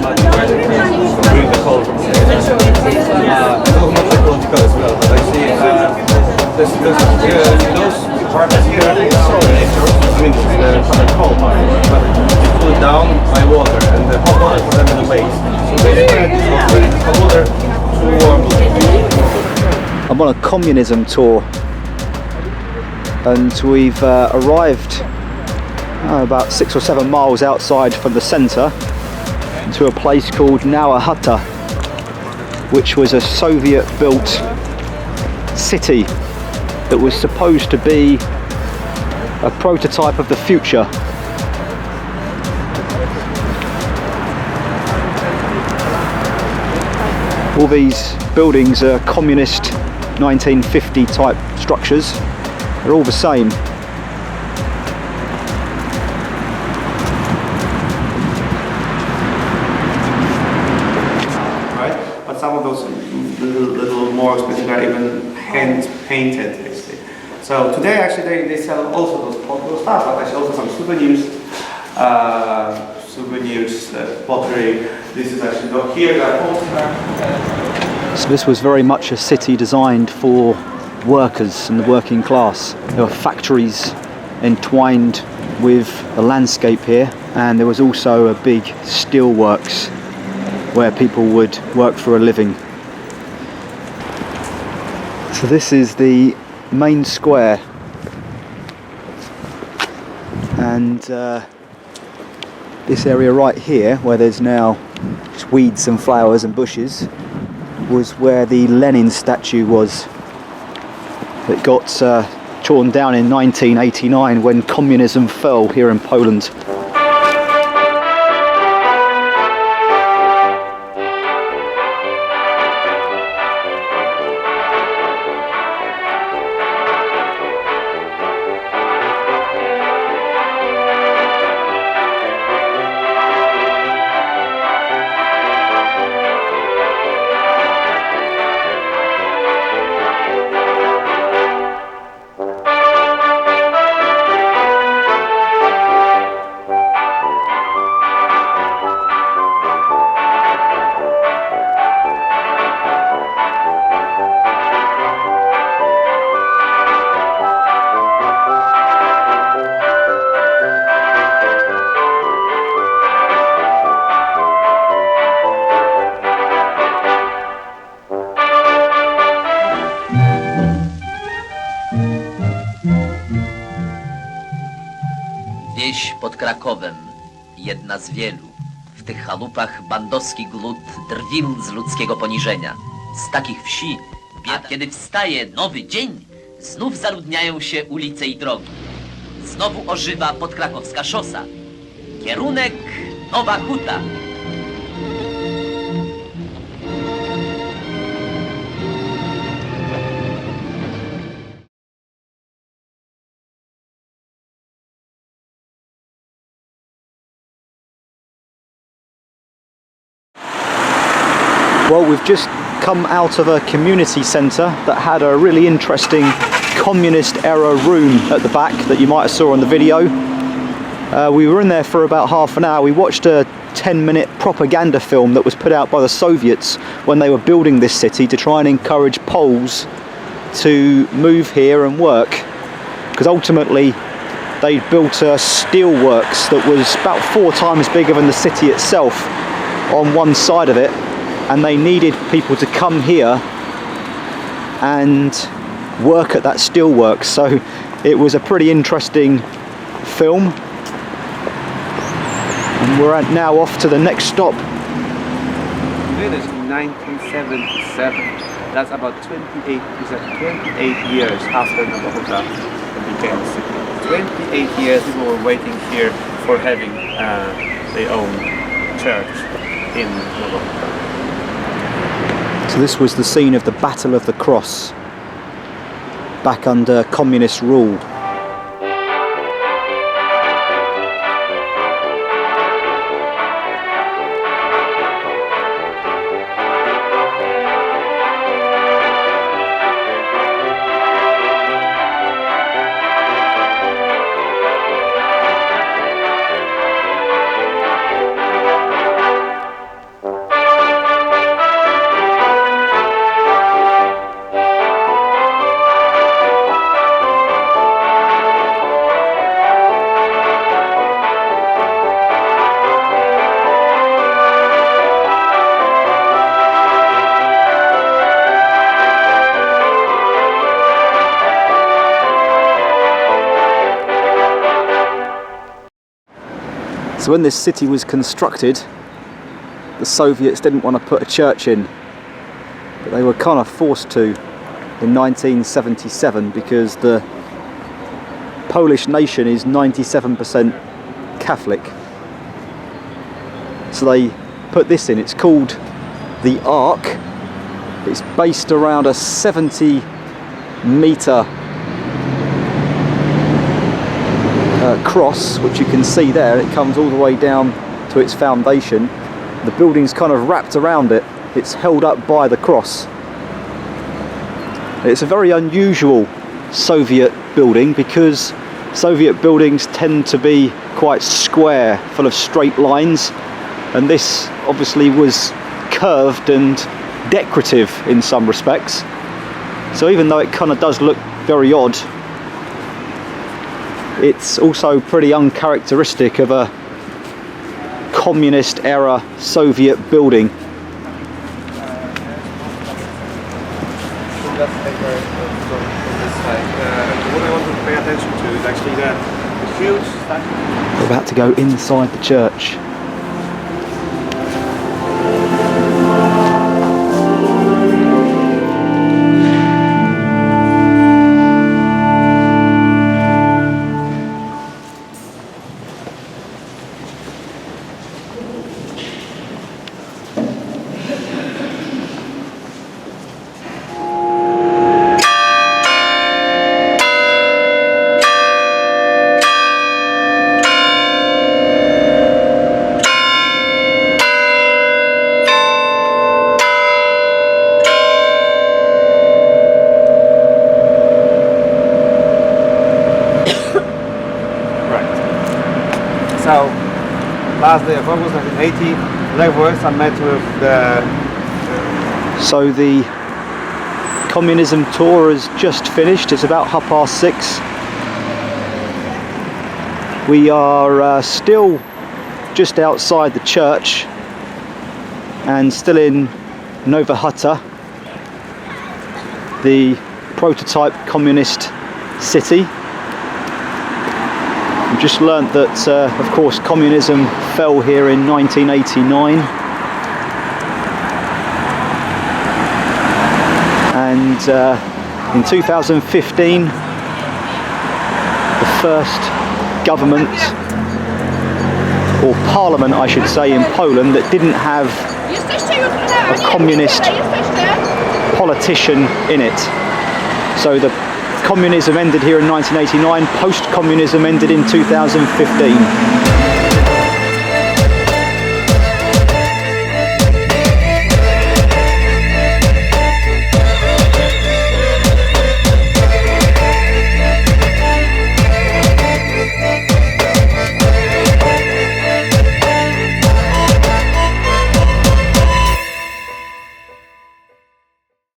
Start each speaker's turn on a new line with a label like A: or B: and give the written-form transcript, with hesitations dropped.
A: much where they bring the whole from here. Not much ecological as well, but I see those apartments here are nature. I mean, the coal part, but it's cooled down by water, and the hot water for them in the waste. So they spread this hot water to warm.
B: I'm on a communism tour, and we've arrived about 6 or 7 miles outside from the centre to a place called Nowa Huta, which was a Soviet-built city that was supposed to be a prototype of the future. All these buildings are communist 1950 type structures. They're all the same.
A: Right? But some of those little more expensive are even hand painted, actually. So today actually they sell also those stuff, but actually also some souvenirs, pottery. This is actually here
B: So this was very much a city designed for workers and the working class. There were factories entwined with the landscape here, and there was also a big steelworks where people would work for a living. So this is the main square, and this area right here, where there's now just weeds and flowers and bushes, was where the Lenin statue was. It got torn down in 1989 when communism fell here in Poland.
C: Wieś pod Krakowem, jedna z wielu. W tych chałupach bandowski glut drwił z ludzkiego poniżenia. Z takich wsi, kiedy wstaje nowy dzień, znów zaludniają się ulice i drogi. Znowu ożywa podkrakowska szosa. Kierunek Nowa Huta.
B: Well, we've just come out of a community centre that had a really interesting communist era room at the back that you might have saw on the video. We were in there for about half an hour. We watched a 10-minute propaganda film that was put out by the Soviets when they were building this city to try and encourage Poles to move here and work, because ultimately they built a steelworks that was about 4 times bigger than the city itself on one side of it, and they needed people to come here and work at that steelworks. So it was a pretty interesting film, and we're now off to the next stop.
A: It is 1977. That's about 28 years after Nowa Huta became a city. 28 years people were waiting here for having their own church in Nowa Huta.
B: So this was the scene of the Battle of the Cross, back under communist rule. So when this city was constructed, the Soviets didn't want to put a church in, but they were kind of forced to in 1977 because the Polish nation is 97% Catholic. So they put this in. It's called the Ark. It's based around a 70-metre cross, which you can see there. It comes all the way down to its foundation. The building's kind of wrapped around it. It's held up by the cross. It's a very unusual Soviet building because Soviet buildings tend to be quite square, full of straight lines, and this obviously was curved and decorative in some respects. So even though it kind of does look very odd, it's also pretty uncharacteristic of a communist era Soviet building.
A: What I want to pay attention to is actually the huge statue.
B: We're about to go inside the church.
A: So, last day of August 1980, Legria, I met with the...
B: So the Communism tour has just finished. It's about 6:30. We are still just outside the church and still in Nowa Huta, the prototype communist city. We've just learnt that, of course, communism fell here in 1989. And in 2015, the first government, or parliament I should say, in Poland that didn't have a communist politician in it. So the communism ended here in 1989, post-communism ended in 2015.